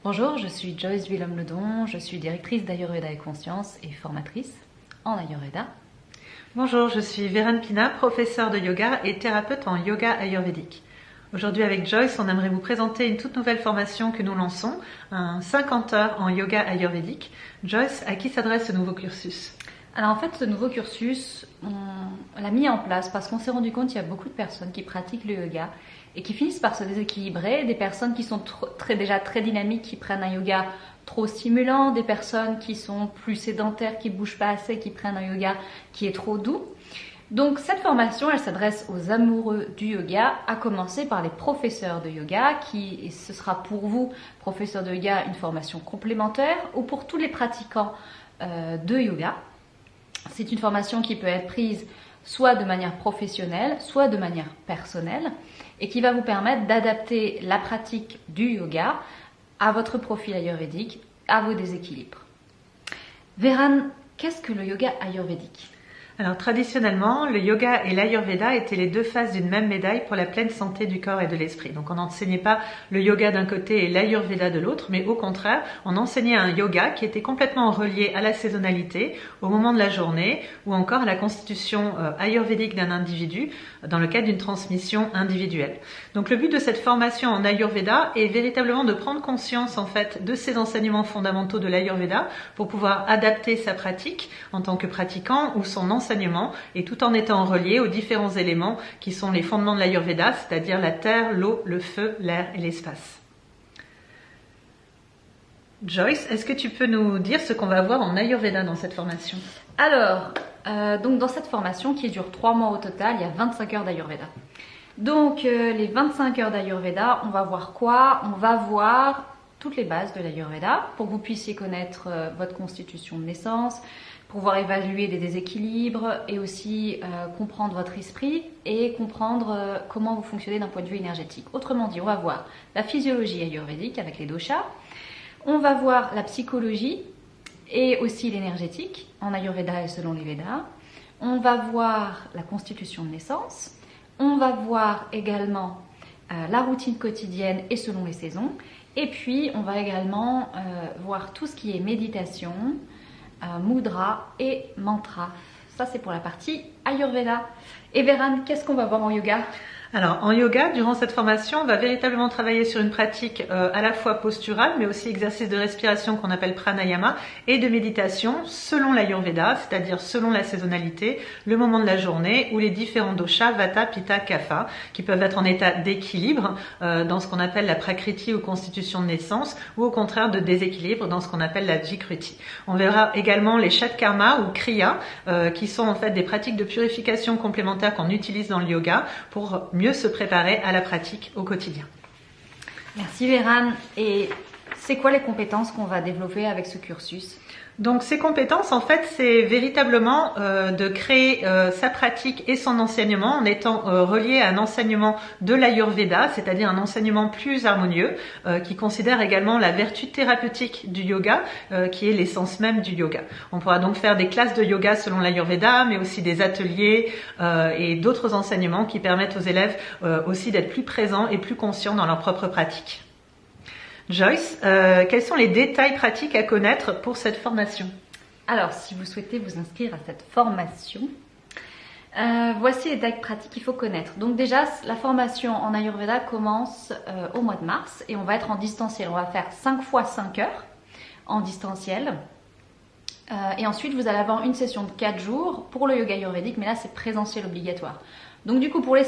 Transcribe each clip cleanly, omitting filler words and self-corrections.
Bonjour, je suis Joyce Willem-Ledon, je suis directrice d'Ayurveda et Conscience et formatrice en Ayurveda. Bonjour, je suis Vérane Pina, professeure de yoga et thérapeute en yoga ayurvédique. Aujourd'hui avec Joyce, on aimerait vous présenter une toute nouvelle formation que nous lançons, un 50 heures en yoga ayurvédique. Joyce, à qui s'adresse ce nouveau cursus? Alors en fait, ce nouveau cursus, on l'a mis en place parce qu'on s'est rendu compte qu'il y a beaucoup de personnes qui pratiquent le yoga et qui finissent par se déséquilibrer, des personnes qui sont déjà très dynamiques, qui prennent un yoga trop stimulant, des personnes qui sont plus sédentaires, qui ne bougent pas assez, qui prennent un yoga qui est trop doux. Donc cette formation, elle s'adresse aux amoureux du yoga, à commencer par les professeurs de yoga, et ce sera pour vous, professeurs de yoga, une formation complémentaire, ou pour tous les pratiquants de yoga. C'est une formation qui peut être prise soit de manière professionnelle, soit de manière personnelle, et qui va vous permettre d'adapter la pratique du yoga à votre profil ayurvédique, à vos déséquilibres. Vérane, qu'est-ce que le yoga ayurvédique ? Alors traditionnellement, le yoga et l'ayurveda étaient les deux faces d'une même médaille pour la pleine santé du corps et de l'esprit. Donc on n'enseignait pas le yoga d'un côté et l'ayurveda de l'autre, mais au contraire, on enseignait un yoga qui était complètement relié à la saisonnalité, au moment de la journée, ou encore à la constitution ayurvédique d'un individu dans le cadre d'une transmission individuelle. Donc le but de cette formation en ayurveda est véritablement de prendre conscience en fait de ces enseignements fondamentaux de l'ayurveda pour pouvoir adapter sa pratique en tant que pratiquant ou son enseignement, et tout en étant relié aux différents éléments qui sont les fondements de l'Ayurveda, c'est-à-dire la terre, l'eau, le feu, l'air et l'espace. Joyce, est-ce que tu peux nous dire ce qu'on va voir en Ayurveda dans cette formation ? Alors, donc dans cette formation qui dure 3 mois au total, il y a 25 heures d'Ayurveda. Donc les 25 heures d'Ayurveda, on va voir quoi ? On va voir toutes les bases de l'Ayurveda pour que vous puissiez connaître votre constitution de naissance, pouvoir évaluer des déséquilibres et aussi comprendre votre esprit et comprendre comment vous fonctionnez d'un point de vue énergétique. Autrement dit, on va voir la physiologie ayurvédique avec les doshas, on va voir la psychologie et aussi l'énergétique en Ayurveda et selon les Védas, on va voir la constitution de naissance, on va voir également la routine quotidienne et selon les saisons, et puis on va également voir tout ce qui est méditation, mudra et mantra. Ça, c'est pour la partie Ayurveda. Et Vérane, qu'est-ce qu'on va voir en yoga ? Alors en yoga, durant cette formation, on va véritablement travailler sur une pratique à la fois posturale, mais aussi exercice de respiration qu'on appelle pranayama, et de méditation selon l'Ayurveda, c'est-à-dire selon la saisonnalité, le moment de la journée, ou les différents doshas, vata, pitta, kapha, qui peuvent être en état d'équilibre dans ce qu'on appelle la prakriti ou constitution de naissance, ou au contraire de déséquilibre dans ce qu'on appelle la vikruti. On verra également les shatkarma ou kriya, qui sont en fait des pratiques de purification complémentaires qu'on utilise dans le yoga pour mieux se préparer à la pratique au quotidien. Merci Vérane. Et c'est quoi les compétences qu'on va développer avec ce cursus ? Donc ces compétences, en fait, c'est véritablement de créer sa pratique et son enseignement en étant relié à un enseignement de l'Ayurveda, c'est-à-dire un enseignement plus harmonieux, qui considère également la vertu thérapeutique du yoga, qui est l'essence même du yoga. On pourra donc faire des classes de yoga selon l'Ayurveda, mais aussi des ateliers et d'autres enseignements qui permettent aux élèves aussi d'être plus présents et plus conscients dans leur propre pratique. Joyce, quels sont les détails pratiques à connaître pour cette formation ? Alors, si vous souhaitez vous inscrire à cette formation, voici les détails pratiques qu'il faut connaître. Donc déjà, la formation en Ayurveda commence au mois de mars et on va être en distanciel. On va faire 5 fois 5 heures en distanciel. Et ensuite, vous allez avoir une session de 4 jours pour le yoga ayurvédique, mais là, c'est présentiel obligatoire. Donc du coup, pour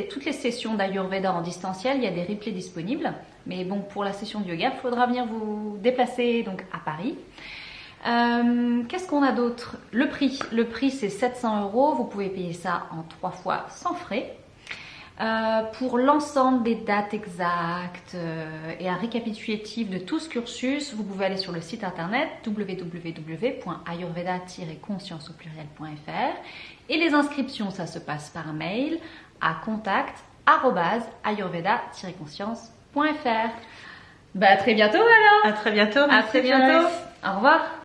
toutes les sessions d'Ayurveda en distanciel, il y a des replays disponibles. Mais bon, pour la session de yoga, il faudra venir vous déplacer donc à Paris. Qu'est-ce qu'on a d'autre ? Le prix c'est 700 €. Vous pouvez payer ça en 3 fois sans frais. Pour l'ensemble des dates exactes et un récapitulatif de tout ce cursus, vous pouvez aller sur le site internet www.ayurveda-conscience.fr et les inscriptions, ça se passe par mail à contact@ayurveda-conscience.fr. Bah à très bientôt alors. À très bientôt. À très bientôt. Au revoir.